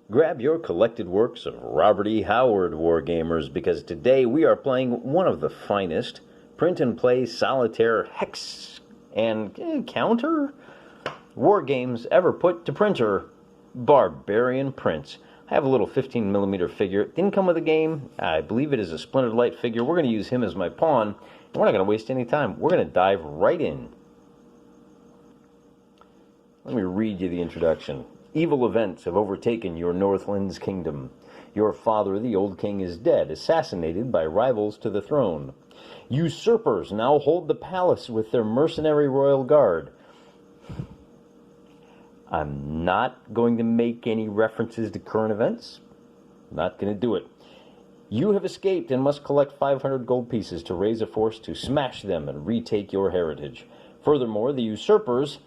Grab your collected works of Robert E. Howard, Wargamers, because today we are playing one of the finest print-and-play solitaire hex and counter war games ever put to printer, Barbarian prints. I have a little 15mm figure. It didn't come with a game. I believe it is a Splintered Light figure. We're going to use him as my pawn. We're not going to waste any time. We're going to dive right in. Let me read you the introduction. Evil events have overtaken your Northlands kingdom. Your father, the old king, is dead, assassinated by rivals to the throne. Usurpers now hold the palace with their mercenary royal guard. I'm not going to make any references to current events. Not going to do it. You have escaped and must collect 500 gold pieces to raise a force to smash them and retake your heritage. Furthermore, the usurpers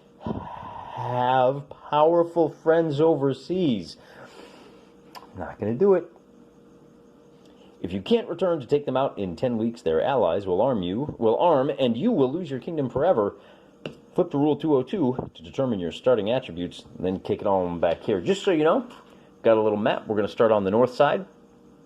have powerful friends overseas. Not going to do it. If you can't return to take them out in 10 weeks, their allies will arm, and you will lose your kingdom forever. Flip to Rule 202 to determine your starting attributes, and then kick it on back here. Just so you know, got a little map. We're going to start on the north side.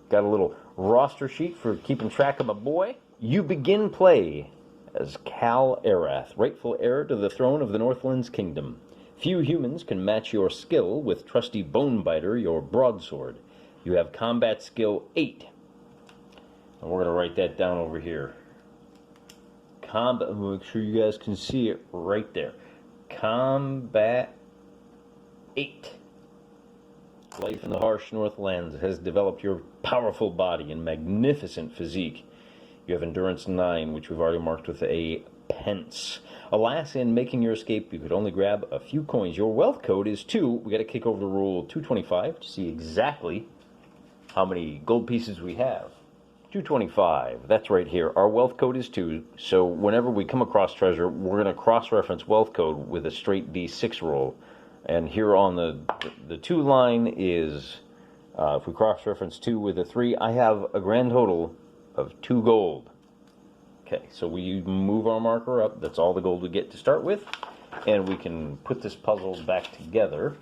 Got a little roster sheet for keeping track of my boy. You begin play as Cal Arath, rightful heir to the throne of the Northlands kingdom. Few humans can match your skill with trusty Bonebiter, your broadsword. You have combat skill 8. And we're going to write that down over here. Combat, make sure you guys can see it right there. Combat 8. Life in the harsh Northlands has developed your powerful body and magnificent physique. You have endurance 9, which we've already marked with a pence. Alas, in making your escape, you could only grab a few coins. Your wealth code is 2. We got to kick over to Rule 225 to see exactly how many gold pieces we have. 225, that's right here. Our wealth code is 2, so whenever we come across treasure, we're going to cross-reference wealth code with a straight D6 roll. And here on the 2 line is, if we cross-reference 2 with a 3, I have a grand total of 2 gold. Okay, so we move our marker up. That's all the gold we get to start with. And we can put this puzzle back together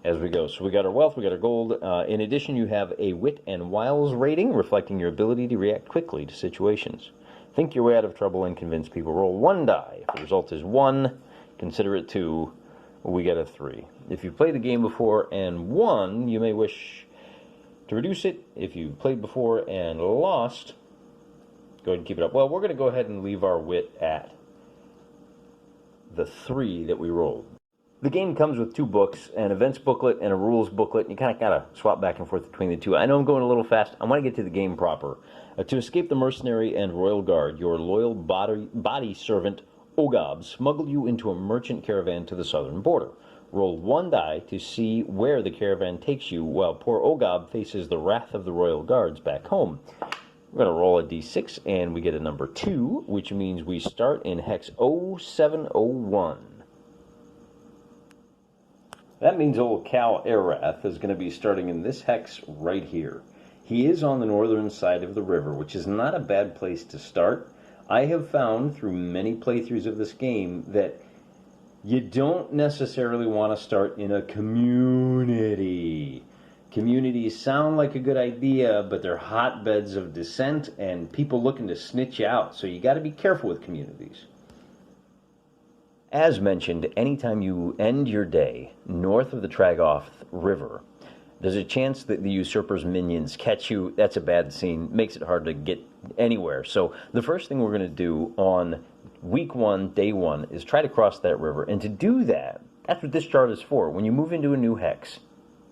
as we go. So we got our wealth, we got our gold. In addition, you have a wit and wiles rating, reflecting your ability to react quickly to situations. Think your way out of trouble and convince people. Roll 1 die. If the result is 1, consider it 2. We get a 3. If you've played the game before and won, you may wish to reduce it. If you played before and lost, go ahead and keep it up. Well, we're going to go ahead and leave our wit at the 3 that we rolled. The game comes with 2 books, an events booklet and a rules booklet. You kind of got to swap back and forth between the 2. I know I'm going a little fast. I want to get to the game proper. To escape the mercenary and royal guard, your loyal body servant Ogab smuggled you into a merchant caravan to the southern border. Roll 1 die to see where the caravan takes you, while poor Ogab faces the wrath of the royal guards back home. We're going to roll a d6, and we get a number 2, which means we start in hex 0701. That means old Cal Arath is going to be starting in this hex right here. He is on the northern side of the river, which is not a bad place to start. I have found through many playthroughs of this game that you don't necessarily want to start in a community. Communities sound like a good idea, but they're hotbeds of dissent and people looking to snitch you out, so you got to be careful with communities. As mentioned, anytime you end your day north of the Tragoth River, there's a chance that the Usurper's minions catch you. That's a bad scene. Makes it hard to get anywhere. So the first thing we're going to do on week 1, day 1, is try to cross that river. And to do that, that's what this chart is for. When you move into a new hex,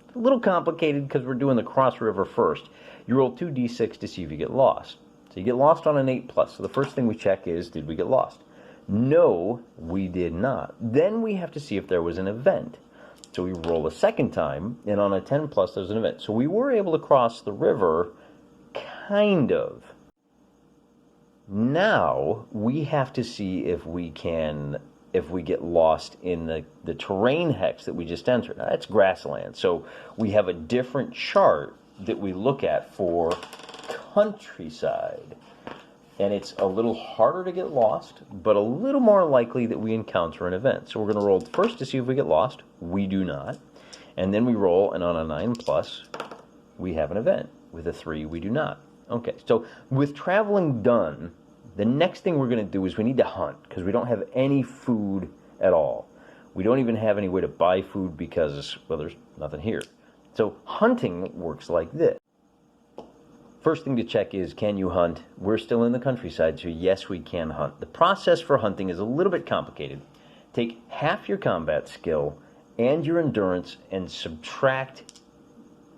it's a little complicated because we're doing the cross river first. You roll 2d6 to see if you get lost. So you get lost on an 8+. So the first thing we check is, did we get lost? No, we did not. Then we have to see if there was an event. So we roll a second time, and on a 10+, there's an event. So we were able to cross the river, kind of. Now, we have to see if we get lost in the terrain hex that we just entered. Now, that's grassland. So we have a different chart that we look at for countryside. And it's a little harder to get lost, but a little more likely that we encounter an event. So we're going to roll first to see if we get lost. We do not. And then we roll, and on a 9+, we have an event. With a 3, we do not. Okay, so with traveling done, the next thing we're going to do is we need to hunt, because we don't have any food at all. We don't even have any way to buy food because, well, there's nothing here. So hunting works like this. First thing to check is, can you hunt? We're still in the countryside, so yes, we can hunt. The process for hunting is a little bit complicated. Take half your combat skill and your endurance and subtract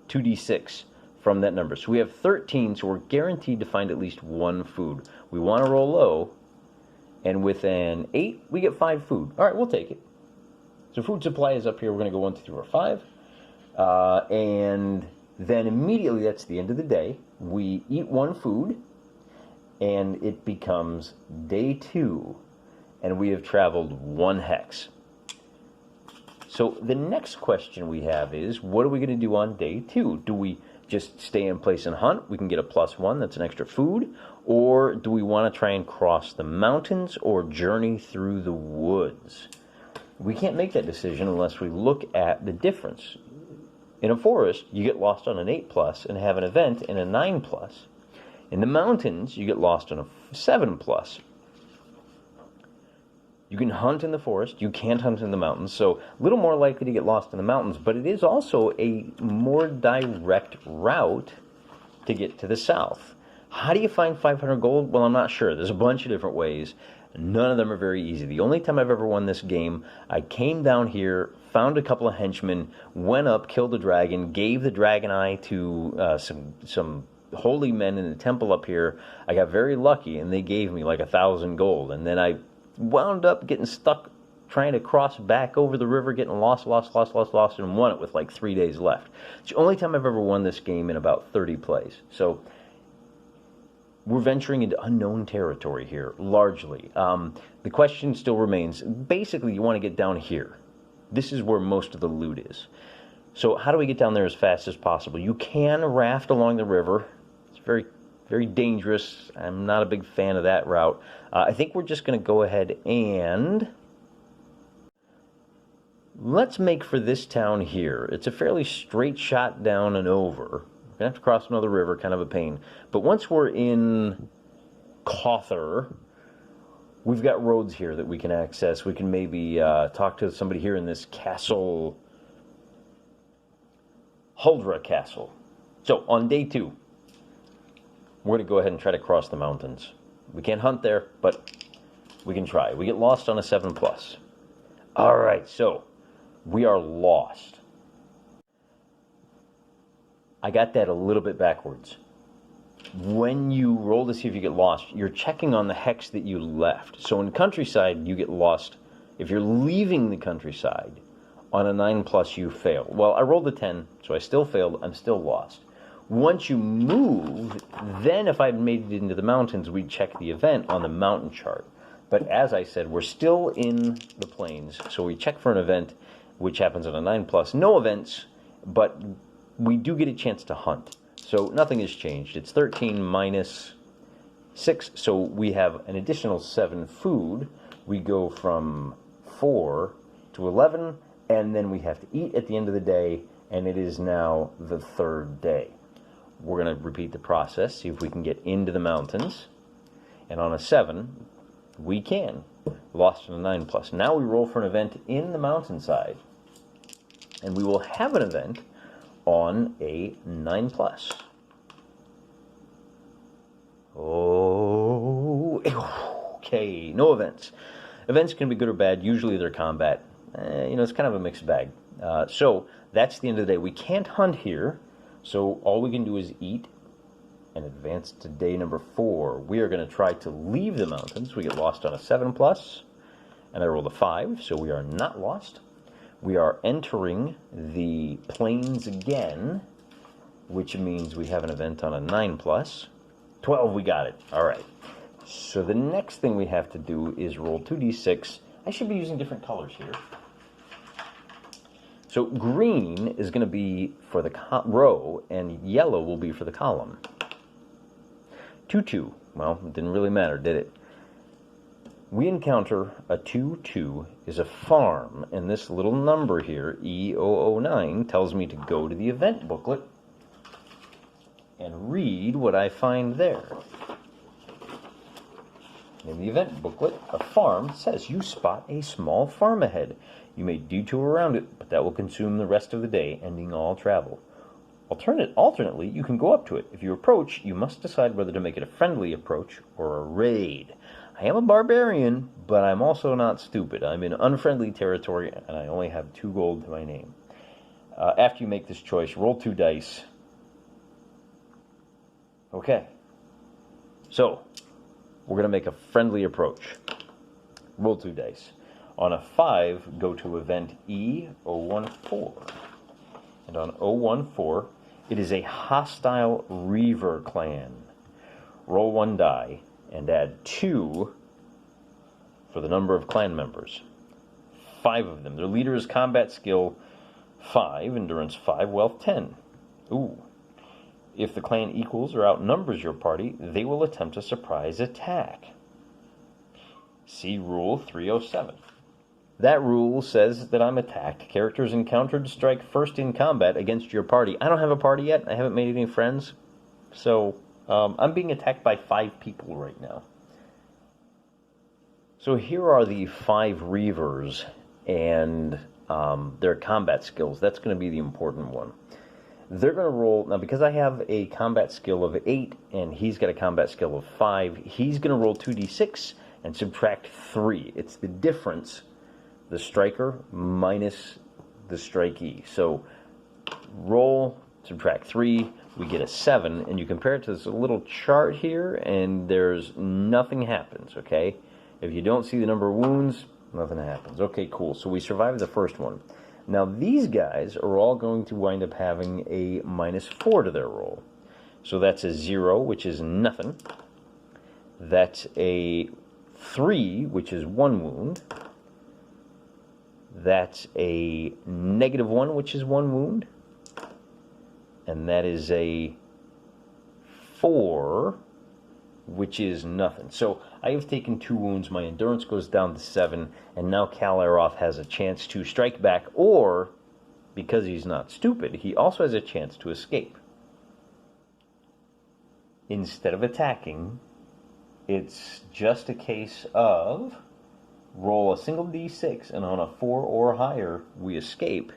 2d6 from that number. So we have 13, so we're guaranteed to find at least one food. We want to roll low, and with an 8, we get 5 food. All right, we'll take it. So food supply is up here. We're going to go 1, 2, 3, 4, 5. And then immediately, that's the end of the day. We eat 1 food, and it becomes day 2, and we have traveled 1 hex. So the next question we have is, what are we going to do on day 2? Do we just stay in place and hunt? We can get a +1, that's an extra food. Or do we want to try and cross the mountains or journey through the woods? We can't make that decision unless we look at the difference. In a forest, you get lost on an 8+ and have an event in a 9+. In the mountains, you get lost on a 7+. You can hunt in the forest, you can't hunt in the mountains, so a little more likely to get lost in the mountains, but it is also a more direct route to get to the south. How do you find 500 gold? Well, I'm not sure. There's a bunch of different ways. None of them are very easy. The only time I've ever won this game, I came down here, found a couple of henchmen, went up, killed a dragon, gave the dragon eye to some holy men in the temple up here. I got very lucky, and they gave me like 1,000 gold, and then I wound up getting stuck trying to cross back over the river, getting lost, and won it with like 3 days left. It's the only time I've ever won this game in about 30 plays. So we're venturing into unknown territory here, largely. The question still remains, basically you want to get down here. This is where most of the loot is. So how do we get down there as fast as possible? You can raft along the river. It's very, very dangerous. I'm not a big fan of that route. I think we're just going to go ahead and let's make for this town here. It's a fairly straight shot down and over. We're going to have to cross another river, kind of a pain. But once we're in Cawthor, we've got roads here that we can access. We can maybe talk to somebody here in this castle, Huldra Castle. So on day 2, we're going to go ahead and try to cross the mountains. We can't hunt there, but we can try. We get lost on a 7+. All right, so we are lost. I got that a little bit backwards. When you roll to see if you get lost, you're checking on the hex that you left. So in countryside, you get lost. If you're leaving the countryside, on a 9+, you fail. Well, I rolled a 10, so I still failed. I'm still lost. Once you move, then if I'd made it into the mountains, we'd check the event on the mountain chart. But as I said, we're still in the plains, so we check for an event, which happens on a 9+. No events, but we do get a chance to hunt. So nothing has changed. It's 13 minus 6, so we have an additional 7 food. We go from 4 to 11, and then we have to eat at the end of the day, and it is now the 3rd day. We're going to repeat the process, see if we can get into the mountains. And on a 7, we can. Lost on a 9+. Now we roll for an event in the mountainside. And we will have an event on a 9+. Oh, okay, no events. Events can be good or bad. Usually they're combat. It's kind of a mixed bag. So that's the end of the day. We can't hunt here. So all we can do is eat and advance to day number 4. We are going to try to leave the mountains. We get lost on a 7+, and I rolled a 5, so we are not lost. We are entering the plains again, which means we have an event on a 9+. 12, we got it. All right. So the next thing we have to do is roll 2d6. I should be using different colors here. So green is going to be for the row, and yellow will be for the column. 2-2. Well, it didn't really matter, did it? we encounter a 2/2 is a farm, and this little number here, E009, tells me to go to the event booklet and read what I find there. In the event booklet, a farm says you spot a small farm ahead. You may detour around it, but that will consume the rest of the day, ending all travel. Alternately, you can go up to it. If you approach, you must decide whether to make it a friendly approach or a raid. I am a barbarian, but I'm also not stupid. I'm in unfriendly territory, and I only have 2 gold to my name. After you make this choice, roll 2 dice. Okay. So, we're going to make a friendly approach. Roll 2 dice. On a 5, go to event E014. And on 014, it is a hostile Reaver clan. Roll 1 die and add 2 for the number of clan members. 5 of them. Their leader is combat skill 5, endurance 5, wealth 10. Ooh. If the clan equals or outnumbers your party, they will attempt a surprise attack. See Rule 307. That rule says that I'm attacked. Characters encountered strike first in combat against your party. I don't have a party yet. I haven't made any friends. So, I'm being attacked by 5 people right now. So here are the 5 Reavers and their combat skills. That's going to be the important one. They're going to roll, now because I have a combat skill of 8 and he's got a combat skill of 5, he's going to roll 2d6 and subtract 3. It's the difference, the striker minus the strikee. So roll, subtract 3, we get a 7, and you compare it to this little chart here, and there's nothing happens, okay? If you don't see the number of wounds, nothing happens. Okay, cool. So we survived the first one. Now these guys are all going to wind up having a -4 to their roll. So that's a 0, which is nothing. That's a 3, which is 1 wound. That's a -1, which is 1 wound. And that is a 4, which is nothing. So I have taken 2 wounds, my endurance goes down to 7, and now Amroth has a chance to strike back, or, because he's not stupid, he also has a chance to escape. Instead of attacking, it's just a case of roll a single d6, and on a 4 or higher, we escape,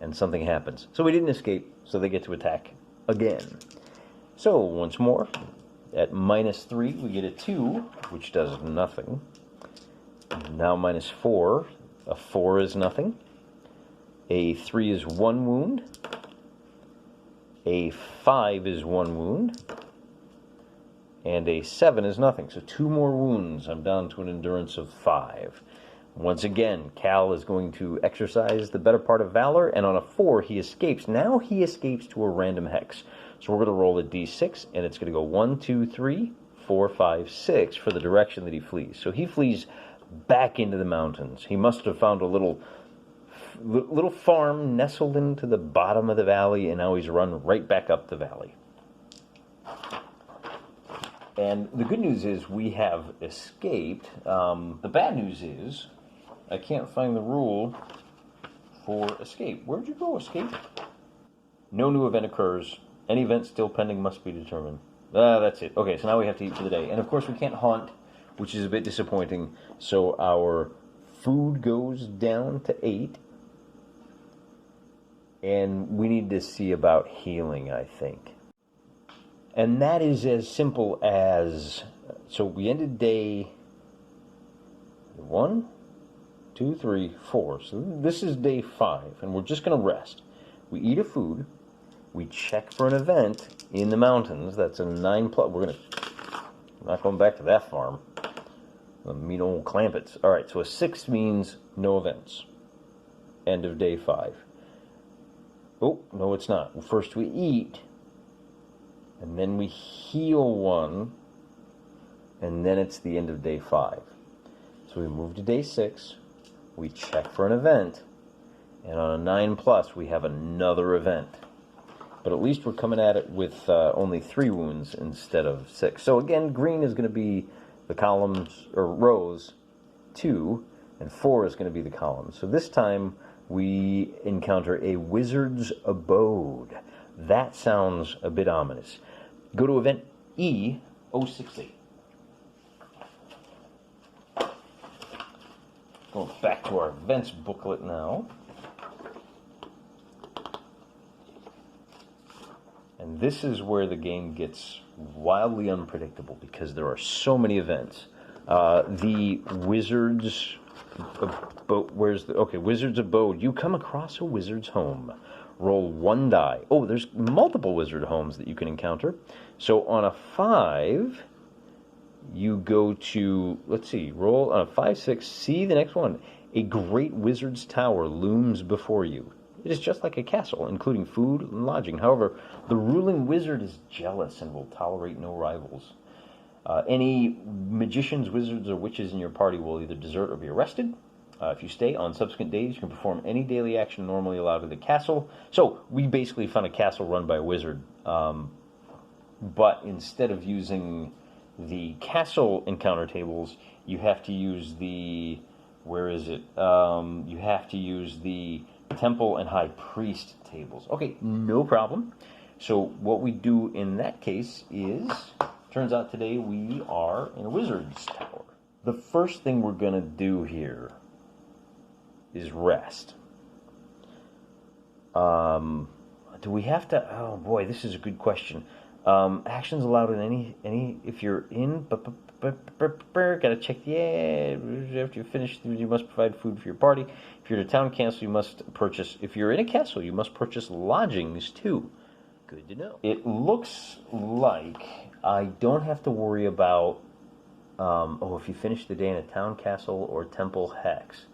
and something happens. So we didn't escape, so they get to attack again. So, once more, at -3, we get a 2, which does nothing. Now -4, a 4 is nothing. A 3 is 1 wound. A 5 is 1 wound. And a 7 is nothing. So 2 more wounds. I'm down to an endurance of 5. Once again, Cal is going to exercise the better part of valor, and on a 4, he escapes. Now he escapes to a random hex. So we're going to roll a d6, and it's going to go 1, 2, 3, 4, 5, 6 for the direction that he flees. So he flees back into the mountains. He must have found a little farm nestled into the bottom of the valley, and now he's run right back up the valley. And the good news is we have escaped. The bad news is I can't find the rule for escape. Where'd you go, escape? No new event occurs. Any event still pending must be determined. That's it. Okay, so now we have to eat for the day. And of course we can't hunt, which is a bit disappointing. So our food goes down to 8. And we need to see about healing, I think. And that is as simple as, so we ended day 1, 2, 3, 4. So this is day 5, and we're just going to rest. We eat a food. We check for an event in the mountains. That's a 9+. We're not going back to that farm. The mean old clampets. All right, so a 6 means no events. End of day 5. Oh, no, it's not. First we eat. And then we heal 1, and then it's the end of day 5. So we move to day 6, we check for an event, and on a 9+, we have another event. But at least we're coming at it with only 3 wounds instead of 6. So again, green is going to be the columns, or rows, 2, and 4 is going to be the column. So this time we encounter a wizard's abode. That sounds a bit ominous. Go to event E068. Going back to our events booklet now. And this is where the game gets wildly unpredictable because there are so many events. The Wizard's Abode, Wizard's Abode. You come across a wizard's home. Roll 1 die. Oh, there's multiple wizard homes that you can encounter. So on a 5, you go to, let's see, roll on a 5, 6, see the next one. A great wizard's tower looms before you. It is just like a castle, including food and lodging. However, the ruling wizard is jealous and will tolerate no rivals. Any magicians, wizards, or witches in your party will either desert or be arrested. If you stay on subsequent days, you can perform any daily action normally allowed in the castle. So we basically found a castle run by a wizard. But instead of using the castle encounter tables, you have to use the... Where is it? You have to use the temple and high priest tables. Okay, no problem. So what we do in that case is, turns out today we are in a wizard's tower. The first thing we're going to do here is rest. Do we have to, oh boy, this is a good question. Actions allowed in any if you're in, gotta check, yeah, after you finish, you must provide food for your party. If you're in a town castle, you must purchase, if you're in a castle, you must purchase lodgings too. Good to know. It looks like I don't have to worry about, if you finish the day in a town castle or temple hex.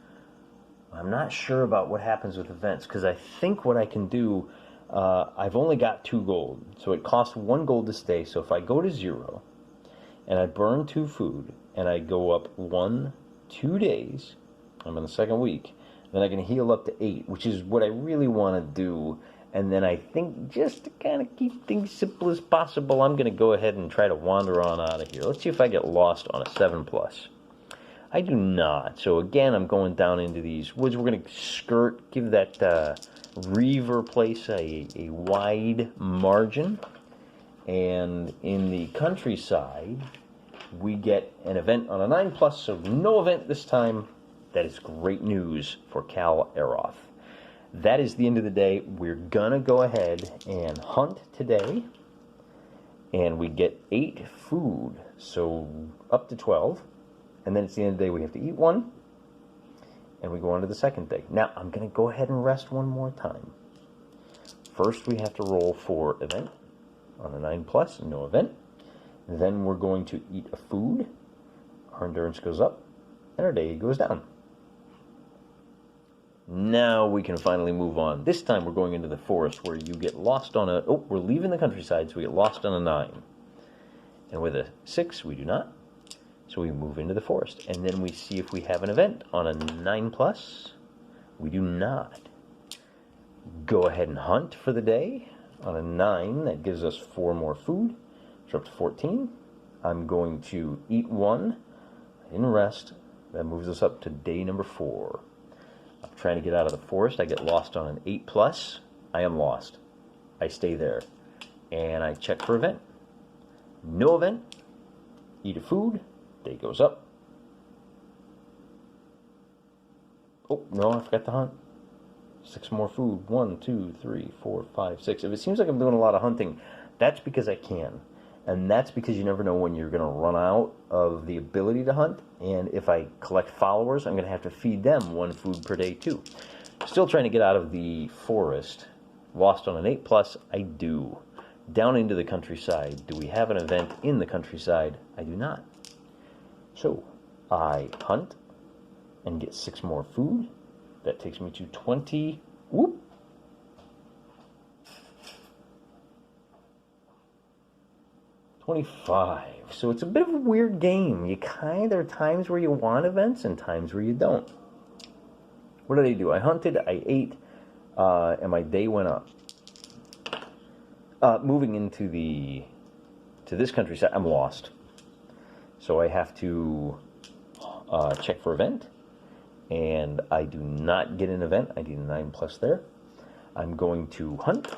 I'm not sure about what happens with events, because I think what I can do, I've only got 2 gold, so it costs 1 gold to stay. So if I go to 0, and I burn 2 food, and I go up 2 days, I'm in the 2nd week, then I can heal up to 8, which is what I really want to do. And then I think, just to kind of keep things simple as possible, I'm going to go ahead and try to wander on out of here. Let's see if I get lost on a 7+. I do not. So again, I'm going down into these woods. We're going to skirt, give that Reaver place a wide margin. And in the countryside, we get an event on a 9+, so no event this time. That is great news for Cal Aroth. That is the end of the day. We're going to go ahead and hunt today. And we get 8 food, so up to 12. And then it's the end of the day, we have to eat 1. And we go on to the 2nd day. Now, I'm going to go ahead and rest 1 more time. First, we have to roll for event. On a 9+, no event. Then we're going to eat a food. Our endurance goes up, and our day goes down. Now we can finally move on. This time we're going into the forest where you get lost on a... Oh, we're leaving the countryside, so we get lost on a 9. And with a 6, we do not. So we move into the forest. And then we see if we have an event on a 9+. We do not. Go ahead and hunt for the day. On a 9, that gives us 4 more food. So up to 14. I'm going to eat 1 in rest. That moves us up to day number 4. I'm trying to get out of the forest. I get lost on an 8+. I am lost. I stay there. And I check for event. No event. Eat a food. Day goes up. Oh, no, I forgot to hunt. 6 more food. 1, 2, 3, 4, 5, 6. If it seems like I'm doing a lot of hunting, that's because I can. And that's because you never know when you're going to run out of the ability to hunt. And if I collect followers, I'm going to have to feed them 1 food per day too. Still trying to get out of the forest. Lost on an 8+, I do. Down into the countryside. Do we have an event in the countryside? I do not. So, I hunt and get 6 more food. That takes me to 20. Whoop. 25. So it's a bit of a weird game. There are times where you want events and times where you don't. What did I do? I hunted, I ate, and my day went up. Moving into this countryside, I'm lost. So I have to check for event, and I do not get an event. I need a 9+ there. I'm going to hunt,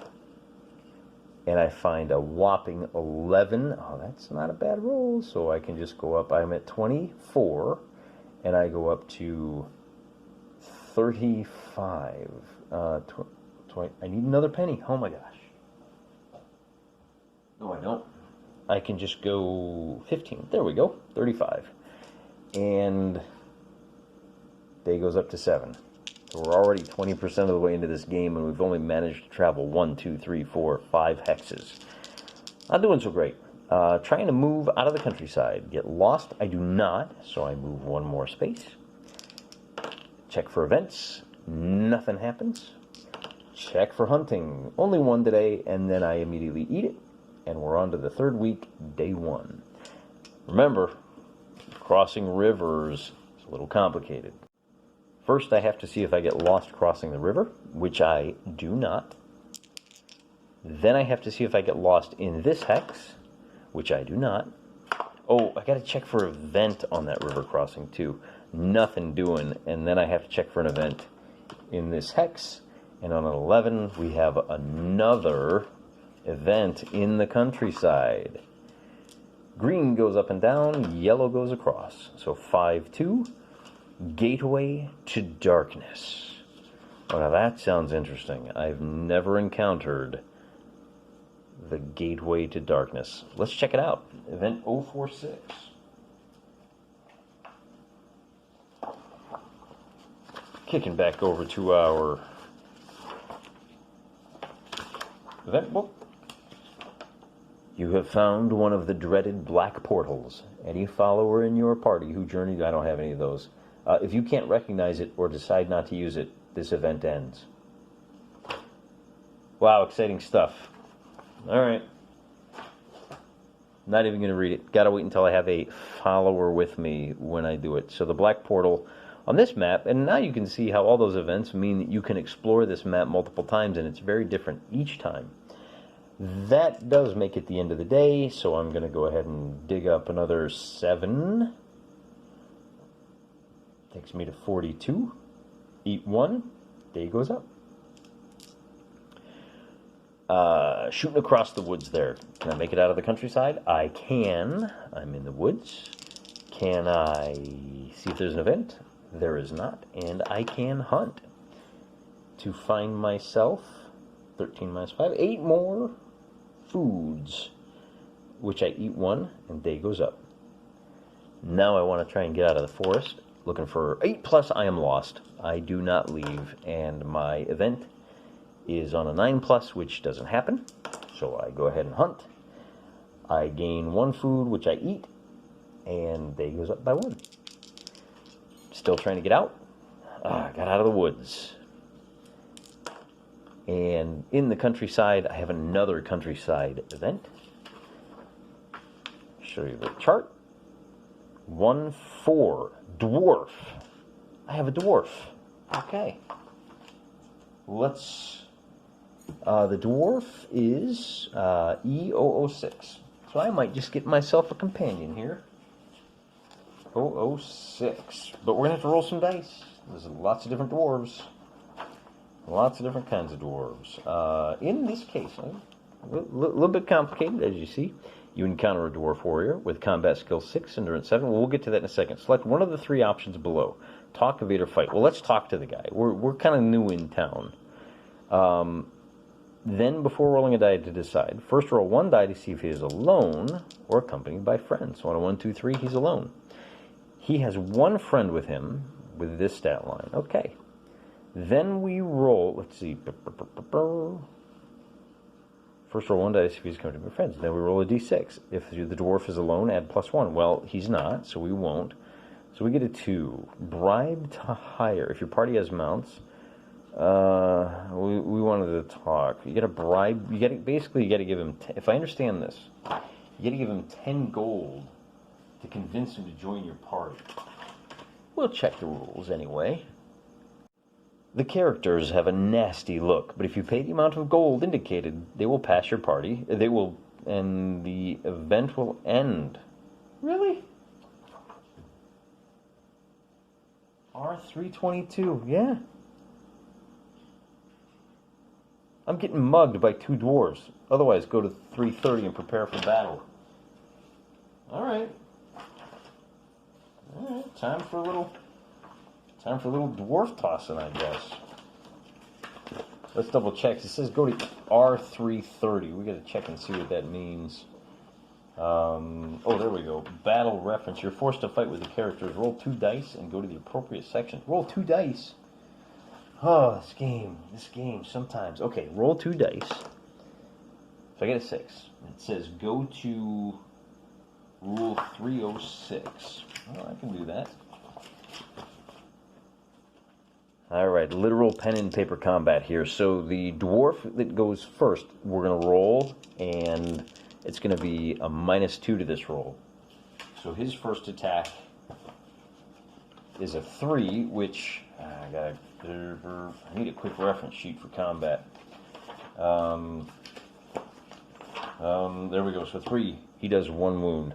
and I find a whopping 11. Oh, that's not a bad roll, so I can just go up. I'm at 24, and I go up to 35. 20. I need another penny. Oh my gosh. No, I don't. I can just go 15. There we go. 35. And day goes up to 7. So we're already 20% of the way into this game, and we've only managed to travel 1, 2, 3, 4, 5 hexes. Not doing so great. Trying to move out of the countryside. Get lost? I do not, so I move one more space. Check for events. Nothing happens. Check for hunting. Only one today, and then I immediately eat it. And we're on to the 3rd week, day 1. Remember, crossing rivers is a little complicated. First, I have to see if I get lost crossing the river, which I do not. Then I have to see if I get lost in this hex, which I do not. Oh, I got to check for an event on that river crossing too. Nothing doing, and then I have to check for an event in this hex. And on an 11, we have another event in the countryside. Green goes up and down, yellow goes across. So 5-2, gateway to darkness. Oh, now that sounds interesting. I've never encountered the gateway to darkness. Let's check it out. Event 046. Kicking back over to our event book. You have found one of the dreaded black portals. Any follower in your party who journeyed... I don't have any of those. If you can't recognize it or decide not to use it, this event ends. Wow, exciting stuff. Alright. Not even going to read it. Gotta wait until I have a follower with me when I do it. So the black portal on this map, and now you can see how all those events mean that you can explore this map multiple times, and it's very different each time. That does make it the end of the day, so I'm going to go ahead and dig up another 7. Takes me to 42. Eat 1. Day goes up. Shooting across the woods there. Can I make it out of the countryside? I can. I'm in the woods. Can I see if there's an event? There is not. And I can hunt to find myself 13 minus 5, 8 more foods, which I eat 1, and day goes up. Now I want to try and get out of the forest, looking for 8+. I am lost. I do not leave, and my event is on a 9+, which doesn't happen. So I go ahead and hunt. I gain 1 food, which I eat, and day goes up by 1. Still trying to get out. I got out of the woods. And in the countryside, I have another countryside event. Show you the chart. 1-4, dwarf. I have a dwarf. Okay. Let's... the dwarf is E006. So I might just get myself a companion here. 006. But we're going to have to roll some dice. There's lots of different dwarves. Lots of different kinds of dwarves. In this case, a little bit complicated, as you see. You encounter a dwarf warrior with combat skill 6, endurance 7. We'll get to that in a second. Select one of the 3 options below. Talk, evade, or fight. Well, let's talk to the guy. We're kind of new in town. Then, before rolling a die to decide, first roll 1 die to see if he is alone or accompanied by friends. So on a 1, 2, 3, he's alone. He has 1 friend with him with this stat line. Okay. Then we roll, let's see. First roll 1 die to see if he's accompanied by friends. Then we roll a d6. If the dwarf is alone, add +1. Well, he's not, so we won't. So we get a 2. Bribe to hire. If your party has mounts, we wanted to talk. You got to bribe. Basically, you got to give him. If I understand this, you got to give him 10 gold to convince him to join your party. We'll check the rules anyway. The characters have a nasty look, but if you pay the amount of gold indicated, they will pass your party. And the event will end. Really? R322, yeah. I'm getting mugged by 2 dwarves. Otherwise, go to 330 and prepare for battle. Alright. Alright, time for a little dwarf tossing, I guess. Let's double check. It says go to R330. We gotta check and see what that means. Oh, there we go. Battle reference. You're forced to fight with the characters. Roll 2 dice and go to the appropriate section. Roll 2 dice. Oh, this game, sometimes. Okay, roll 2 dice. So I get a 6. It says go to rule 306. Oh, I can do that. Alright, literal pen and paper combat here. So the dwarf that goes first, we're going to roll, and it's going to be a -2 to this roll. So his first attack is a 3, which I need a quick reference sheet for combat. There we go. So 3, he does 1 wound.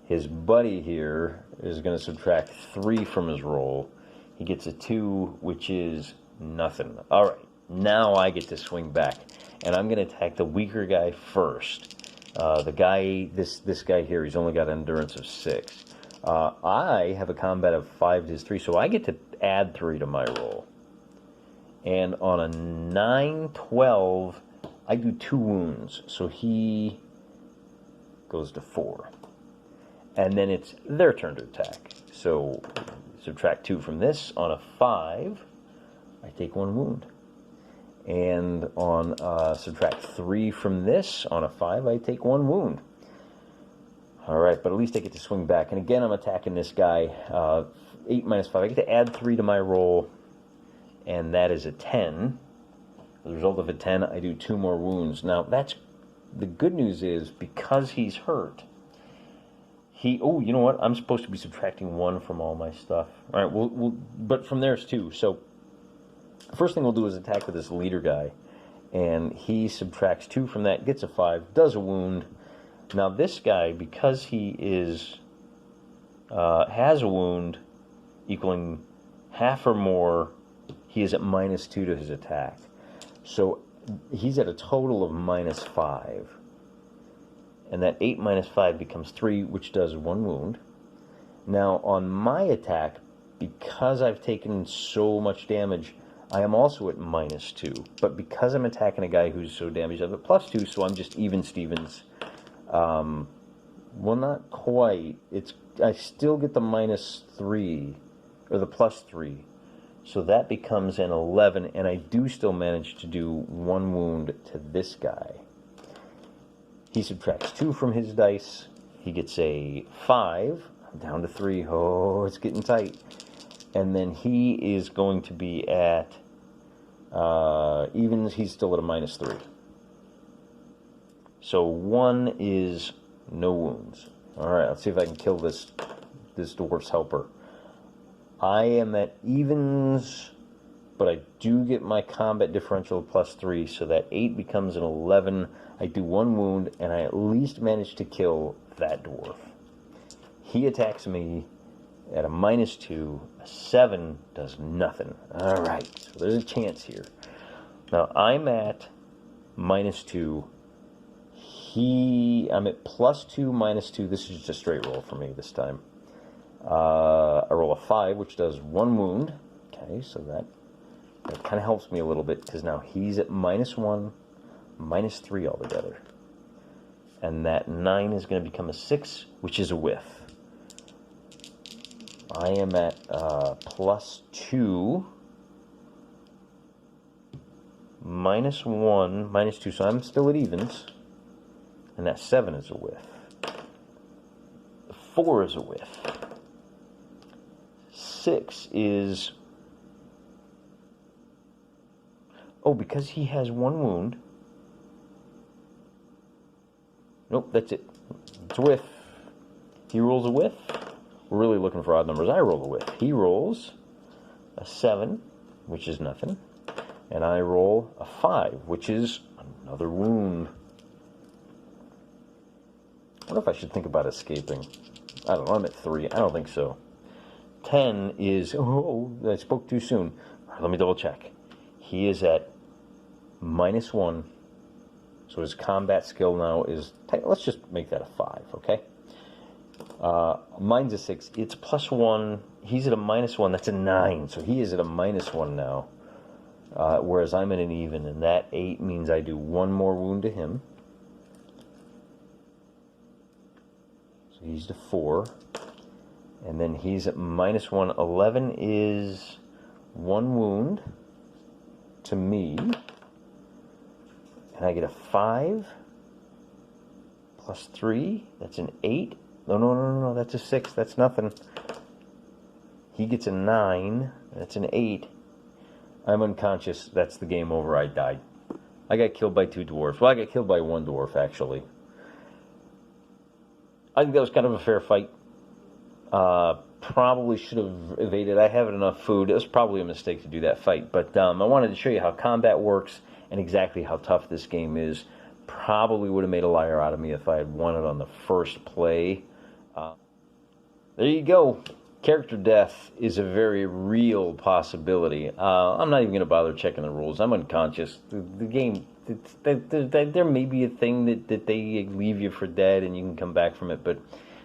His buddy here is going to subtract 3 from his roll. He gets a 2, which is nothing. All right, now I get to swing back, and I'm going to attack the weaker guy first. The guy, this guy here, he's only got an endurance of 6. I have a combat of 5 to his 3, so I get to add 3 to my roll. And on a 9-12, I do 2 wounds, so he goes to 4. And then it's their turn to attack. So subtract 2 from this. On a 5, I take 1 wound. And on subtract 3 from this. On a 5, I take 1 wound. Alright, but at least I get to swing back. And again, I'm attacking this guy. 8 minus 5. I get to add 3 to my roll. And that is a 10. As a result of a 10, I do 2 more wounds. Now, the good news is, because he's hurt, oh, you know what? I'm supposed to be subtracting 1 from all my stuff. All right, but from there's 2. So, first thing we'll do is attack with this leader guy. And he subtracts 2 from that, gets a 5, does a wound. Now, this guy, because he has a wound equaling half or more, he is at -2 to his attack. So, he's at a total of -5. And that 8 minus 5 becomes 3, which does 1 wound. Now, on my attack, because I've taken so much damage, I am also at -2. But because I'm attacking a guy who's so damaged, I have a +2, so I'm just even Stevens. Well, not quite. I still get the -3, or the +3. So that becomes an 11, and I do still manage to do 1 wound to this guy. He subtracts 2 from his dice. He gets a 5. I'm down to 3. Oh, it's getting tight. And then he is going to be at evens. He's still at a -3. So 1 is no wounds. All right, let's see if I can kill this dwarf's helper. I am at evens, but I do get my combat differential of +3, so that 8 becomes an 11. I do 1 wound, and I at least manage to kill that dwarf. He attacks me at a -2. A 7 does nothing. All right, so there's a chance here. Now, I'm at -2. I'm at +2, -2. This is just a straight roll for me this time. I roll a 5, which does 1 wound. Okay, so that kind of helps me a little bit, because now he's at -1, -3 altogether. And that 9 is going to become a 6, which is a whiff. I am at +2, -1, -2, so I'm still at evens. And that 7 is a whiff. 4 is a whiff. 6 is... Oh, because he has 1 wound. Nope, that's it. It's a whiff. He rolls a whiff. We're really looking for odd numbers. I roll a whiff. He rolls a 7, which is nothing. And I roll a 5, which is another wound. I wonder if I should think about escaping. I don't know, I'm at 3. I don't think so. 10 is, oh, I spoke too soon. Let me double check. He is at -1. So his combat skill now is, let's just make that a 5, okay? Mine's a 6. It's +1. He's at a -1. That's a 9. So he is at a -1 now. Whereas I'm at an even. And that 8 means I do 1 more wound to him. So he's to 4. And then he's at -1. 11 is 1 wound to me. And I get a 5 +3. That's an 8. No, that's a 6. That's nothing. He gets a 9. That's an 8. I'm unconscious. That's the game over. I died. I got killed by 2 dwarves. Well, I got killed by 1 dwarf, actually. I think that was kind of a fair fight. Probably should have evaded. I have enough food. It was probably a mistake to do that fight. But I wanted to show you how combat works and exactly how tough this game is. Probably would have made a liar out of me if I had won it on the first play. There you go. Character death is a very real possibility. I'm not even going to bother checking the rules. I'm unconscious. The game, there may be a thing that they leave you for dead and you can come back from it, but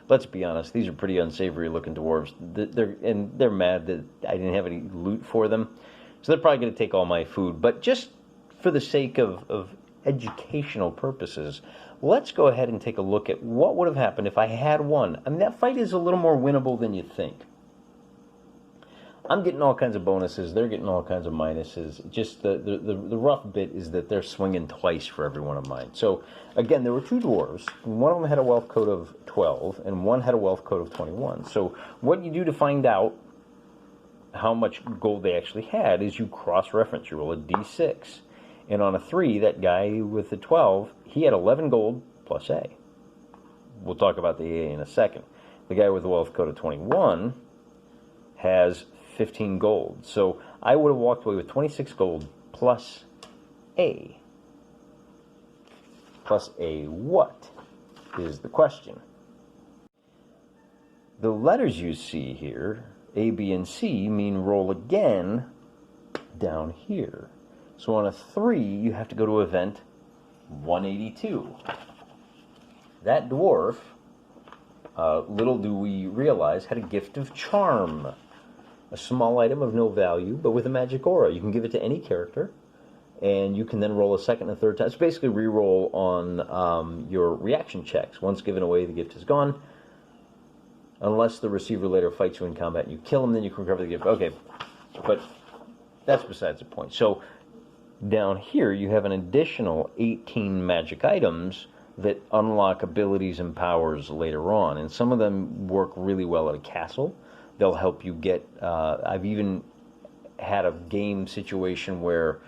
let's be honest, these are pretty unsavory looking dwarves. They're mad that I didn't have any loot for them, so they're probably going to take all my food. But just for the sake of educational purposes, let's go ahead and take a look at what would have happened if I had won. I mean, that fight is a little more winnable than you think. I'm getting all kinds of bonuses. They're getting all kinds of minuses. Just the rough bit is that they're swinging twice for every one of mine. So, again, there were 2 dwarves. One of them had a wealth code of 12, and one had a wealth code of 21. So what you do to find out how much gold they actually had is you cross-reference. You roll a d6. And on a 3, that guy with the 12, he had 11 gold plus A. We'll talk about the A in a second. The guy with the wealth code of 21 has 15 gold. So I would have walked away with 26 gold plus A. Plus A what is the question? The letters you see here, A, B, and C, mean roll again down here. So on a 3, you have to go to event 182. That dwarf, little do we realize, had a gift of charm. A small item of no value, but with a magic aura. You can give it to any character, and you can then roll a second and a third time. It's basically re-roll on your reaction checks. Once given away, the gift is gone. Unless the receiver later fights you in combat and you kill him, then you can recover the gift. Okay, but that's besides the point. So down here, you have an additional 18 magic items that unlock abilities and powers later on, and some of them work really well at a castle. They'll help you get, I've even had a game situation where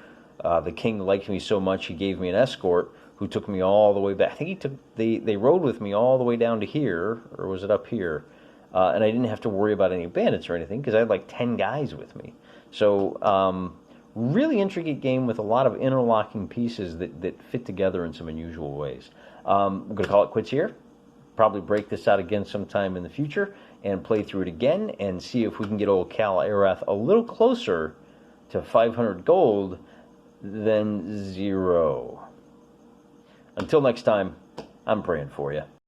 the king liked me so much he gave me an escort who took me all the way back. I think they rode with me all the way down to here, or was it up here? And I didn't have to worry about any bandits or anything because I had like 10 guys with me. So really intricate game with a lot of interlocking pieces that fit together in some unusual ways. I'm going to call it quits here. Probably break this out again sometime in the future and play through it again and see if we can get old Cal Arath a little closer to 500 gold than 0. Until next time, I'm praying for you.